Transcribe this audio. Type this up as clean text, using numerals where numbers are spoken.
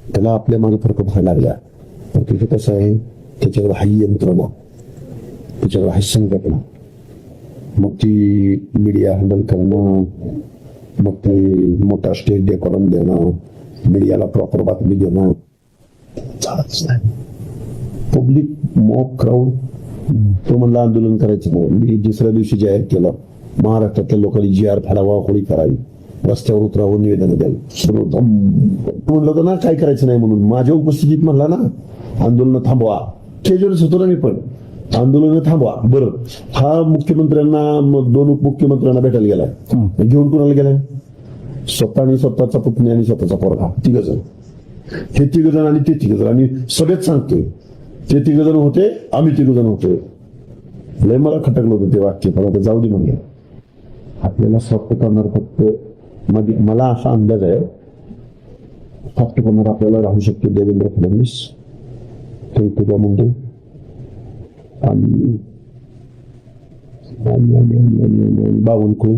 त्याला आपल्या मागे फरक व्हायला लागला. पण तिथे कसं आहे, त्याच्याकडे हाही यंत्रणा, त्याच्याकडे हाही संघटना, मग ती मीडिया हँडल करणं, मग ते मोठा स्टेज डेकोरम देणं, मीडियाला प्रॉपर बातमी देणं चालतच नाही. पब्लिक मॉक क्राऊड, तो म्हणला आंदोलन करायचं नाही. मी दुसऱ्या दिवशी जाहीर केलं, महाराष्ट्रातल्या लोकांनी GR फाडावा, होळी करावी, रस्त्यावर उतरावं, निवेदन द्यावी. म्हणलं होतं ना काय करायचं नाही म्हणून, माझ्या उपस्थितीत म्हणला ना आंदोलन थांबवा. स्टेजवरच होतो ना मी, पण आंदोलन थांबवा. बरं, हा मुख्यमंत्र्यांना, दोन उपमुख्यमंत्र्यांना भेटायला गेलाय, घेऊन कुणाला गेलाय? स्वतः आणि स्वतःचा पुतणी आणि स्वतःचा पोरगा, 3 जण. हे 3 जण आणि ते 3 जण, आणि सभेत सांगतोय ते 3 जण होते, आम्ही 3 जण होतो. लय मला खटकलं होतं ते वाक्य, पण आता जाऊ दे म्हणलं. आपल्याला सॉफ्ट कॉर्नर फक्त, मला असा अंदाज आहे, सॉफ्ट कॉर्नर आपल्याला राहू शकते देवेंद्र फडणवीस, तुझा मुंडे आणि बावनकुळे